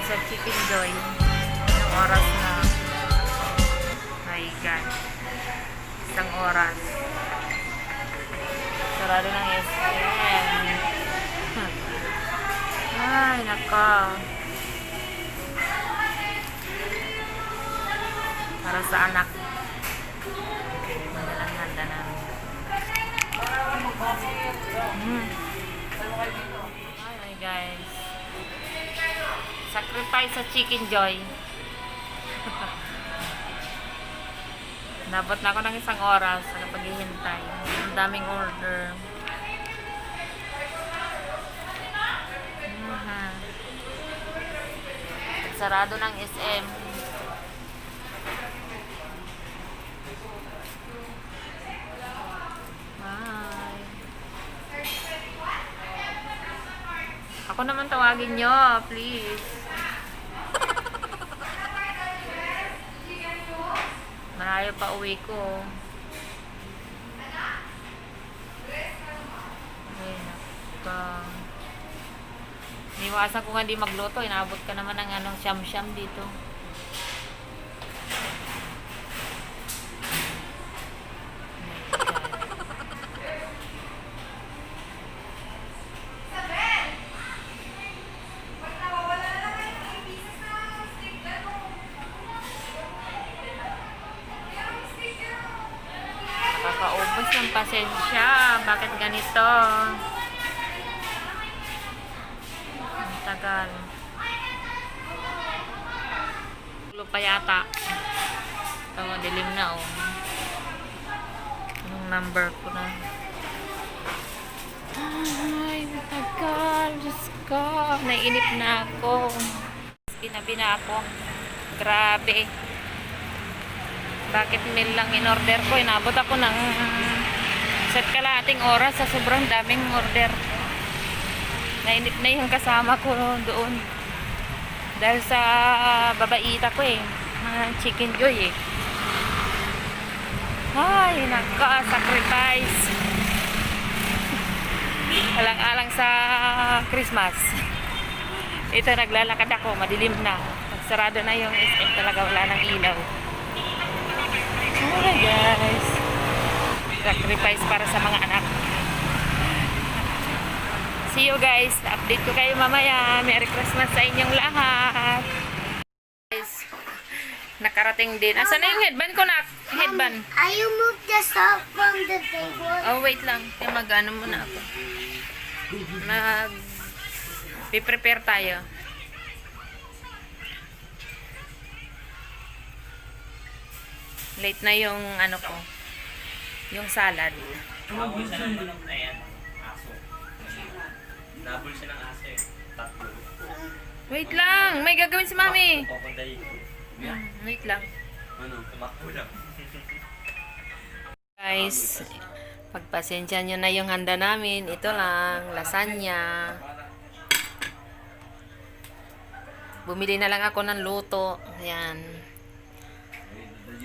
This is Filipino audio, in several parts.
sa Chicken Joy. Anong oras na? My God. Isang oras. Sarado ng SM. Ay, nako. Para sa anak. Madalang handa namin. Hi guys. Sacrifice sa Chicken Joy. Dapat na ako ng isang oras sa paghihintay. Ang daming order. Sarado ng SM. Hi. Ako naman tawagin nyo, please. Malayo pa uwi ko. Ay, naka. Niwasan ko nga di magluto. Inaabot ka naman ng anong siyam-siyam dito. Nakakaubos ng pasensya. Bakit ganito? Ang tagal. Lupa yata. Ito, dilim na oh. Anong number ko na? Ay, matagal. Diyos ko. Naiinip na ako. Ginabi na ako. Grabe. Bakit meal lang in-order ko? Inabot ako ng set kalahating oras sa sobrang daming order. Nainip na yung kasama ko doon. Dahil sa babaita ko eh. Chicken Joy eh. Ay, naka-sacrifice. Alang-alang sa Christmas. Ito, naglalakad ako. Madilim na. Sarado na yung SM talaga. Wala nang ilaw. Okay guys. Sacrifice para sa mga anak. See you guys. Update ko kayo mamaya. Merry Christmas sa inyong lahat. Guys, nakarating din. Asan na yung headband ko na? Headband. I move the stuff from the table. Oh, wait lang. Mag-ano muna ako. Prepare tayo. Late na yung ano ko. Yung salad. Nabul siya ng manok na yan. Aso. Nabul siya ng aso eh. Tatlo. Wait lang. May gagawin si Mami. Kokoday. Wait lang. Ano? Tumakbo lang. Guys, pagpasensya nyo na yung handa namin. Ito lang. Lasagna. Bumili na lang ako ng luto. Ayan.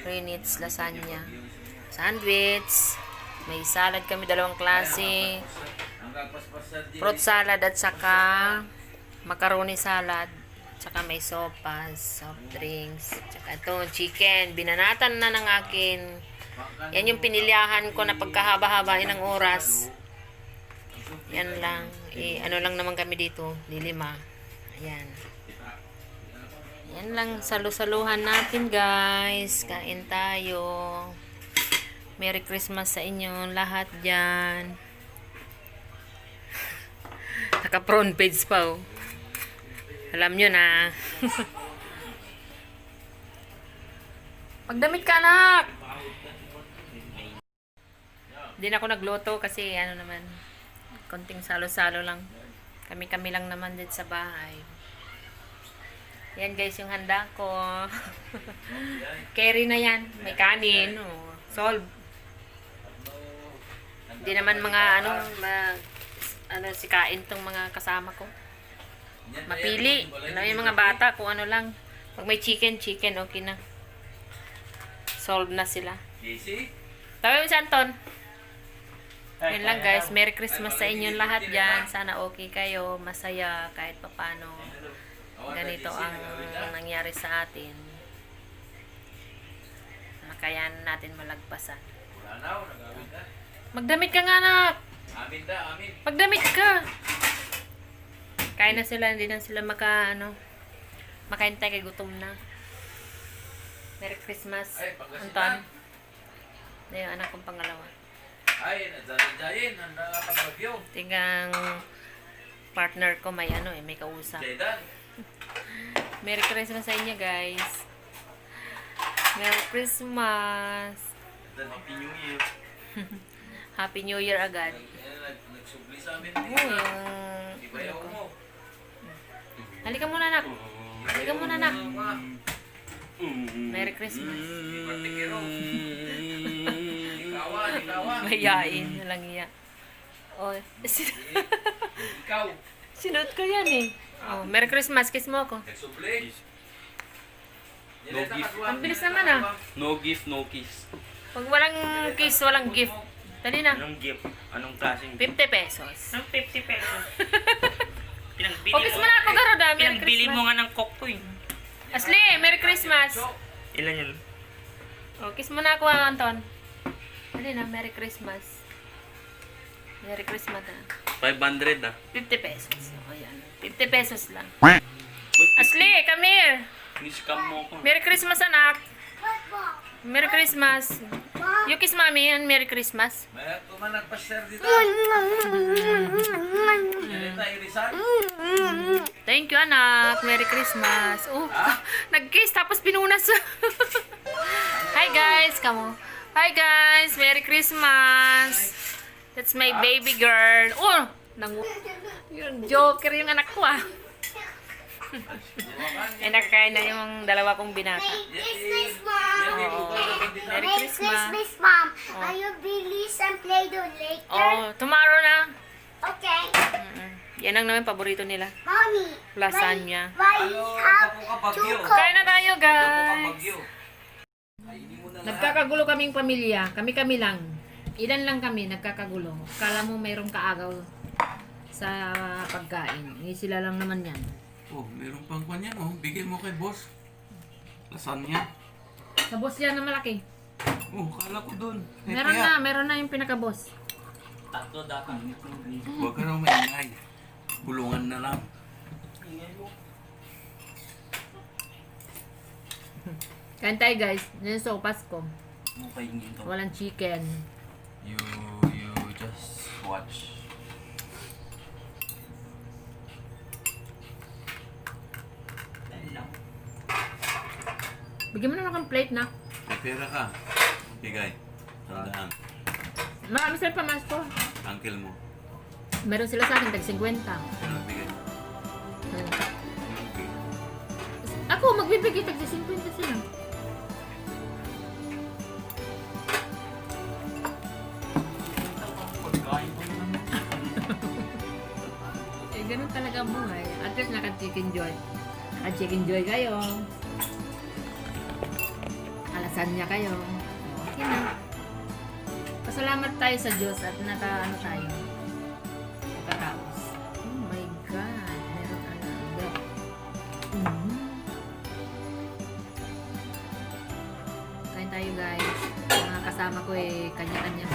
Renit's lasagna. Sandwich. May salad kami, dalawang klase. Fruit salad at saka macaroni salad. Tsaka may sopas, soft drinks. Tsaka ito, chicken. Binanatan na ng akin. Yan yung pinilihan ko na pagkahaba-habain ng oras. Yan lang. Ano lang naman kami dito. Lilima. Ayan. Yan lang, salu-saluhan natin guys. Kain tayo. Merry Christmas sa inyo lahat dyan. Naka-front page pa oh. Alam nyo na. Magdamit ka anak! Hindi na ako nagluto kasi ano naman, konting salo-salo lang. Kami-kami lang naman dito sa bahay. Yan guys yung handa ko. Carry na yan. May kanin. Oh. Solve. Hindi naman mga sikain tong mga kasama ko. Mapili. Ano yung mga bata kung ano lang. Pag may chicken, okay na. Solve na sila. Tawag mo si Anton. Yun lang guys. Merry Christmas sa inyong lahat dyan. Sana okay kayo. Masaya kahit papano. ganito ang nangyari sa atin. Nakayanan natin malagpasan. Magdamit ka nga, anak! Magdamit ka! Kain na sila, hindi na sila makahintay kay gutom na. Merry Christmas, Anton. Ito yung anak kong pangalawa. Tinggang partner ko may may kausap. Merry Christmas sa inyo, guys. Merry Christmas. Happy New Year. Happy New Year agad. Nagsubli sa amin. Halika muna, anak. Halika muna, anak. Merry Christmas. Mayayain. Walang iya. Oh, Ikaw. sinuot ko yan eh. Oh, Merry Christmas. Kiss mo ako. Nagsubli. No gift. Ang bilis naman ah. No gift, no kiss. Pag walang kiss, walang gift. Dali na. Anong gift? Anong klaseng 50 pesos. Ang 50 pesos. Pinagbili O, kiss mo na ako, Garuda. Merry Pinagbili mo Christmas. nga ng coke ko eh. Asli, Merry Christmas. Ilan yun? O, kiss mo na ako, Anton. Dali na, Merry Christmas. Merry Christmas na. 500 ah. 50 pesos. O, yan. 50 pesos lang. Asli, come here. Ni-scam mo ko. Merry Christmas, anak. What, Mom? Merry Christmas. Mom? You kiss mommy and Merry Christmas. Mayroon tumanag pa sir dito. Mm-hmm. Yan tayo, Rizal. Thank you, anak. Merry Christmas. Oh, nag-kiss tapos pinunas. Hi, guys. Kamo. Hi, guys. Merry Christmas. That's my baby girl. Oh, yung joker yung anak ko ah. Nakakain na yung dalawa kong binata. Merry Christmas, Mom. Oo. Merry Merry Christmas. Christmas, Mom. Are you release and play the later? Oh, tomorrow na. Okay. Yan ang naman paborito nila. Mommy. Lasagna. Why have two cups? Kain na tayo, guys. Nagkakagulo kaming pamilya. Kami-kami lang. Ilan lang kami nagkakagulo. Kala mo mayroong kaagaw sa pagkain. Sila lang naman yan. Oh, meron pang kanyan oh. Bigay mo kay boss. Lasagna. Sa boss yan na malaki. Oh, kala ko dun. Eh, Meron na yung pinaka-boss. Tatlo dapat. Huwag ka raw maingay. Bulungan na lang. Kain tayo, guys. Yan so Pasko. Mukay nito. Walang chicken. You just watch. Bigyan mo na ng plate na. May pera ka. Bigay. Tandaan. Marami sila pamasko. Uncle mo. Meron sila sa akin, tag 50. Ano bigay? Okay. Ako, magbibigay tag 50 sila. Eh, ganun talaga ang buhay. At least naka-chicken joy. Naka-chicken joy kayo. Lasagna kayo. Okay na. Pasalamat tayo sa Diyos at tayo. Nakataos. Oh my God. Meron alaga. Kain tayo, guys. Mga kasama ko kanya-kanya.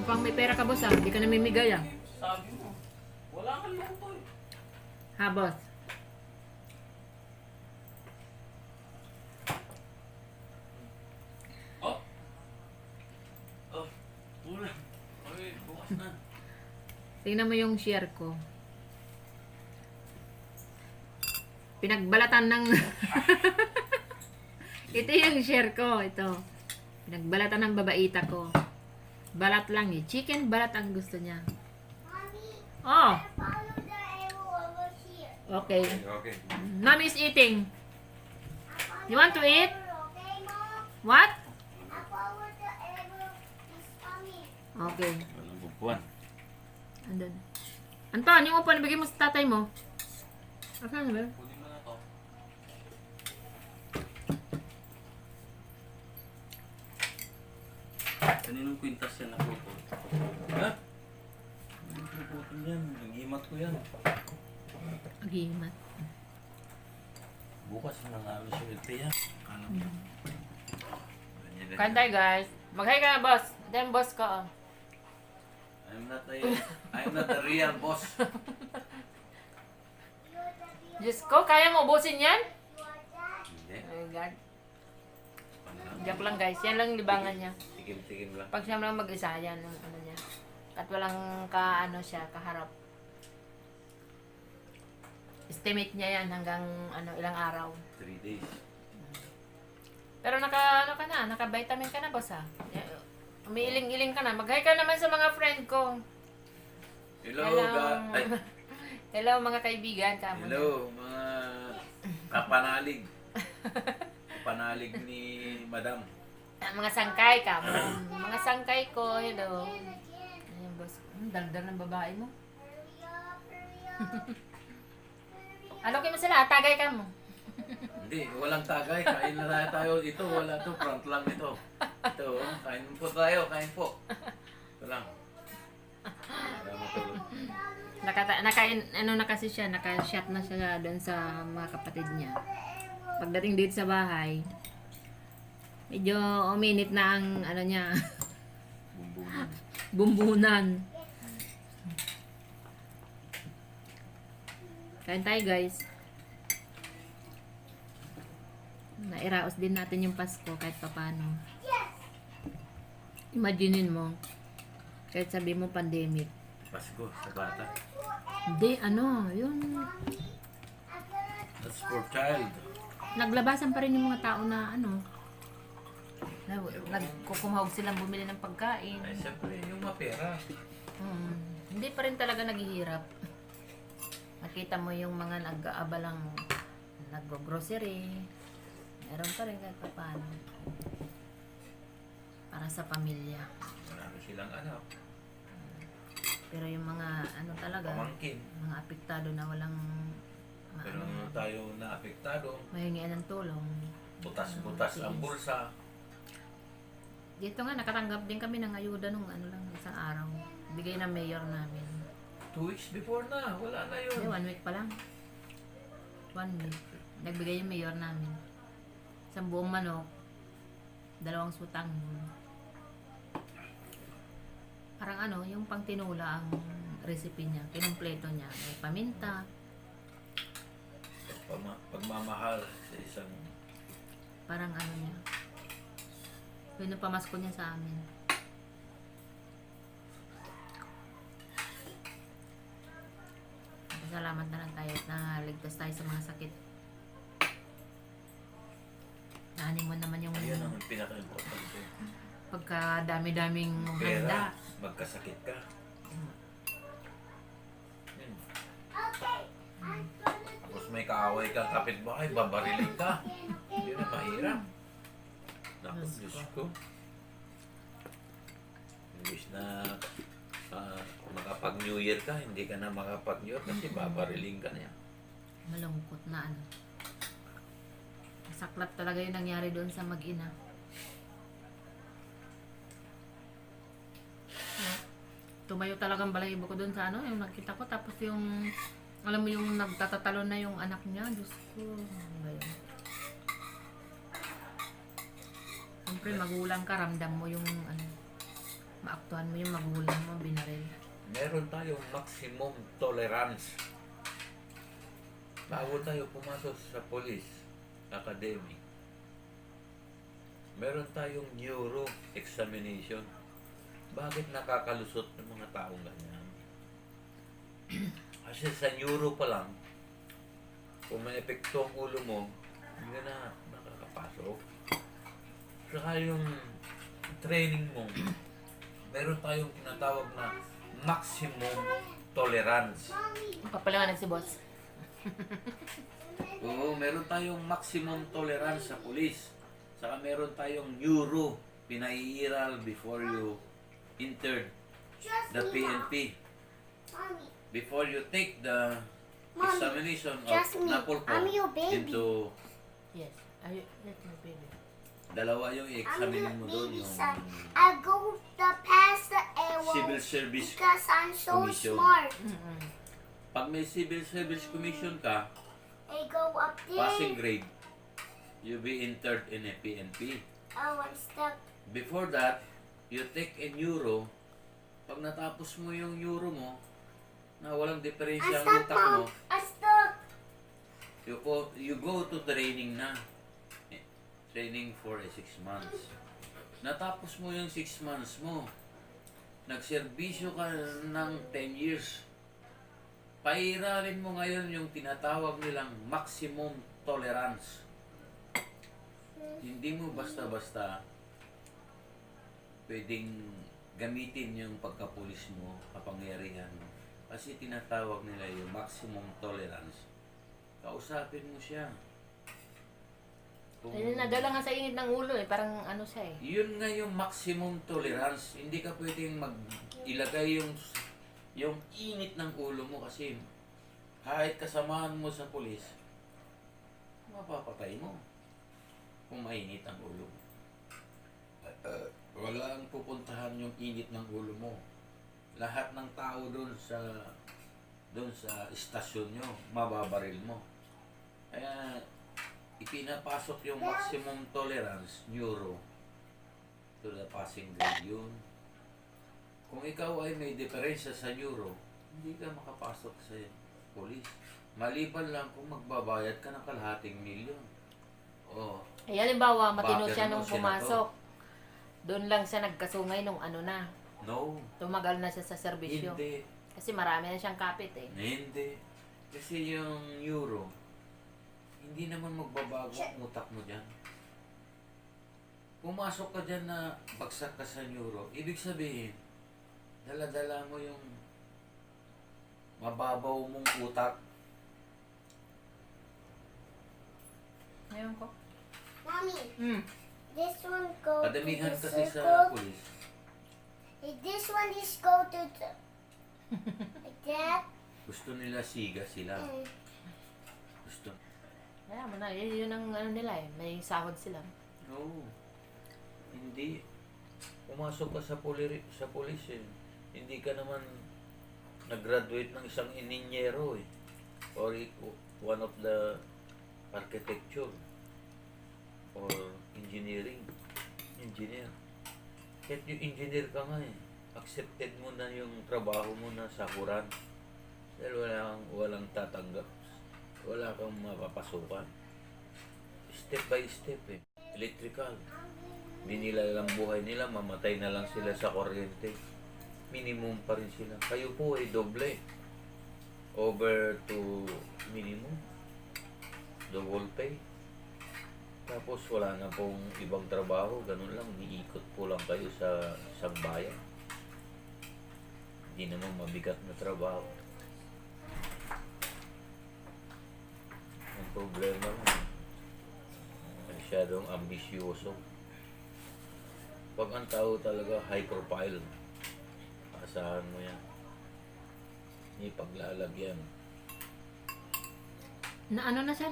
Mukhang may pera ka, boss ah. Hindi ka namimigay ah. Sabi mo, wala kang luto eh. Ha, boss? Ulan. Ay, bukas na. Tingnan mo yung share ko. Pinagbalatan ng... Ito yung share ko. Ito. Pinagbalatan ng babaita ko. Balat lang eh. Chicken balat ang gusto niya. Mommy, Oh! follow the arrow over here. Okay. Okay. Mommy is eating. You want to eat? Okay, Mom? What? I follow the arrow is coming. Okay. Walang bubuan. Andun. Anton, yung upuan, bigay mo sa tatay mo. Asan na ba? Kunin mo na to. Kaninong kwintas yan ako po? Ha? putol yan. Nag-imat ko yan. Agimat. Bukas nangalos yung ito yan. Alam mo. Ganyan, Kain tayo guys. Mag-hi ka na boss. Then boss ko. Oh. I'm not a real boss. Diyos ko, kaya mo ubusin yan? Hindi. Oh my God. Joke lang guys. Yan lang yung libangan niya. Tigim-tigim lang. Pag siya lang mag-isa, yan ang ano niya. At walang ka-ano siya, kaharap. Estimate niya yan hanggang ilang araw. 3 days. Pero naka-vitamin ka na boss ha? Umiiling-iling ka na. Mag-hi ka naman sa mga friend ko. Hello, Hello. Hello mga kaibigan. Kamo Hello, mga kapanalig. Kapanalig ni Madam. Mga sangkay ka. Mga sangkay ko. Hello. Ayan boss. Daldal ng babae mo. Alokin mo sila. Tagay ka mo. Hindi, walang tagay. Kain na tayo. Ito, wala to. Front lang ito. Ito, kain po tayo. Kain po. Ito lang. Para matulog. Na kasi siya, naka-shot na siya doon sa mga kapatid niya. Pagdating dito sa bahay, medyo uminit na ang niya, Bumbunan. bumbunan. Kain tayo guys. Nairaos din natin yung Pasko kahit papano. Imaginin mo, kahit sabi mo pandemic. Pasko sa bata. Hindi, yung That's for child. naglabasan pa rin yung mga tao na nagkukumahog silang bumili ng pagkain. Ay, siyempre, yung mapera. Hindi pa rin talaga naghihirap. Nakita mo yung mga nag-aabalang nag-grocery. Meron pa rin kahit paano. Para sa pamilya. Marami silang anak. Pero yung mga talaga, Pamangkin. mga apektado na walang Pero tayo na apektado. mahingian ng tulong. Butas-butas ang bulsa. Dito nga, nakatanggap din kami ng ayuda nung isang araw. Bigay ng mayor namin. 2 weeks before na. Wala na yun. Hindi, 1 week pa lang. 1 week. Nagbigay yung mayor namin. Isang buong manok, 2 sutang. Parang yung pang tinula ang recipe niya. Kinumpleto niya. May paminta. Pagmamahal sa isang... Parang niya. Yun yung pamasko niya sa amin. Salamat na lang tayo at naligtas tayo sa mga sakit. Nahanin mo naman yung Ayun ang pinaka-importante. pagka dami-daming Pera, handa. magkasakit ka. Yun. Tapos may kaaway kang kapitbahay, babariling ka. Yun ang mahirap. Naku, Diyos ko. Imbis na makapag-New Year ka, hindi ka na makapag-New Year kasi babariling ka na yan. Malungkot na Saklap talaga yung nangyari doon sa mag-ina. Tumayo talagang balahibo ko doon sa yung nakita ko. Tapos yung, alam mo yung nagtatatalo na yung anak niya. Diyos ko, ano ba yun? Siyempre magulang ka, ramdam mo yung maaktuhan mo yung magulang mo, binaril. Meron tayong maximum tolerance. Bago tayo pumasok sa police academy, meron tayong neuro examination. Bakit nakakalusot ng mga taong ganyan? Kasi sa neuro pa lang, kung may epekto ang ulo mo, hindi ka na nakakapasok. Saka yung training mo, meron tayong tinatawag na maximum tolerance. Papaliwanag si boss. Oo, meron tayong maximum tolerance sa police. Saka meron tayong neuro, pinaiiral before you entered the PNP. Mommy, Before you take the Mommy, examination of just me. Napolco I'm your baby. into Yes. Let me baby. dalawa yung I'm i-examine your mo doon baby yung son. I go to pass the air civil service. Because I'm so Commission. smart. Pag may civil service commission ka, I go up passing there. grade, you be entered in a PNP. Oh, I'm stuck. Before that, you take a neuro. Pag natapos mo yung neuro mo, na walang I'm diferensya ang stuck, utak mo, Mom. I'm stuck. you go to training na. Training for 6 months. Natapos mo yung 6 months mo. Nagserbisyo ka ng 10 years. Pairalin mo ngayon yung tinatawag nilang maximum tolerance. Hindi mo basta-basta pwedeng gamitin yung pagkapulis mo, kapangyarihan mo. Kasi tinatawag nila yung maximum tolerance. Kausapin mo siya. Kung, Ayun, nadala nga sa init ng ulo eh. Parang ano siya eh. yun nga yung maximum tolerance. Hindi ka pwedeng ilagay yung init ng ulo mo kasi kahit kasamahan mo sa pulis, mapapatay mo kung mainit ang ulo mo. Walang pupuntahan yung init ng ulo mo. Lahat ng tao doon sa istasyon nyo, mababaril mo. Kaya ipinapasok yung maximum tolerance, neuro, to the passing grade yun. Kung ikaw ay may diferensya sa neuro, hindi ka makapasok sa police. Maliban lang kung magbabayad ka ng kalahating milyon. O, Eh, halimbawa, matino Bakit siya mo, nung pumasok. Doon lang siya nagkasungay nung ano na. no, Tumagal na siya sa serbisyo. hindi, Kasi marami na siyang kapit eh. hindi. Kasi yung neuro, hindi naman magbabago ang utak mo dyan. Pumasok ka dyan na bagsak ka sa neuro, ibig sabihin, dala-dala mo yung mababaw mong utak. Ngayon ko. Mommy, Hmm. this one go Kadamihan to the kasi sa circle. pulis, This one is go to the like that. gusto nila siga sila. Mm. Gusto. Kaya mo na, yun ang ano nila eh. May sahod sila. No. Hindi. Pumasok ka sa pulis eh. Hindi ka naman nag-graduate ng isang ininyero eh. Or one of the architecture or engineering. Engineer. Kahit yung engineer ka nga eh. Accepted mo na yung trabaho mo na sahuran. Dahil walang tatanggap. Wala kang mapapasukan. Step by step eh. Electrical. Binila lang buhay nila, mamatay na lang sila sa kuryente. Minimum pa rin sila. Kayo po ay doble. Over to minimum. Double pay. Tapos wala na pong ibang trabaho. Ganun lang, iikot po lang kayo sa bayan. Hindi naman mabigat na trabaho. Ang problema lang, masyadong ambisyoso. Pag ang tao talaga high profile, asahan mo yan. Hindi paglalagyan. Na ano na siya,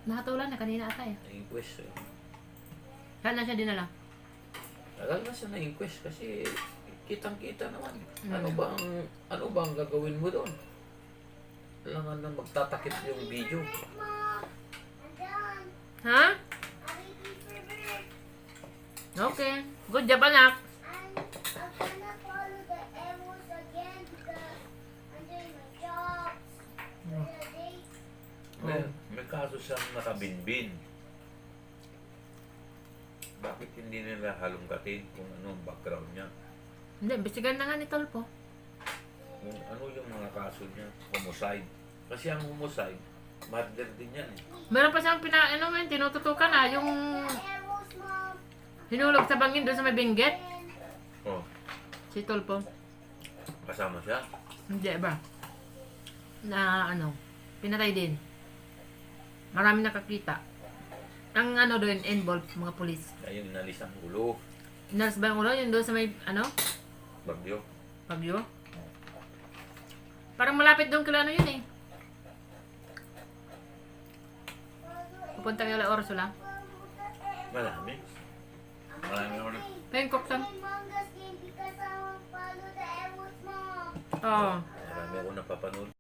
nahatulan na kanina ata eh. Na-inquest eh. Saan na siya dinala? Tagal na siya na-inquest kasi kitang-kita naman. Ano bang gagawin mo doon? Kailangan na magtatakip yung video. Mom, I'm done. Ha? I'll be prepared. Okay. Good job, anak. I'm gonna follow the arrows again because I'm doing my jobs for the day. May kaso siyang nakabinbin. Bakit hindi nila halongkatin kung ano ang background niya? Hindi, imbestigahan na nga ni Tolpo. Kung ano yung mga kaso niya? Homicide. Kasi ang homicide, murder din yan eh. Meron pa siyang tinututukan na yung Arrows, Mom. hinulog sa bangin doon sa may binggit. Oh, Si Tolpo. kasama siya. Hindi ba? Na ano, pinatay din. Marami nakakita. Ang ano doon, involved, mga polis. Kaya yung inalis ang ulo. Inalas ba yung ulo? Yung doon sa may, ano, Bagyo. Pagyo? Parang malapit doon kila ano yun eh. Pupunta kay Ursula. Marami. Marami ako na. Pengkok san. Mangas game because I want to follow the Oo. Marami akong napapanood.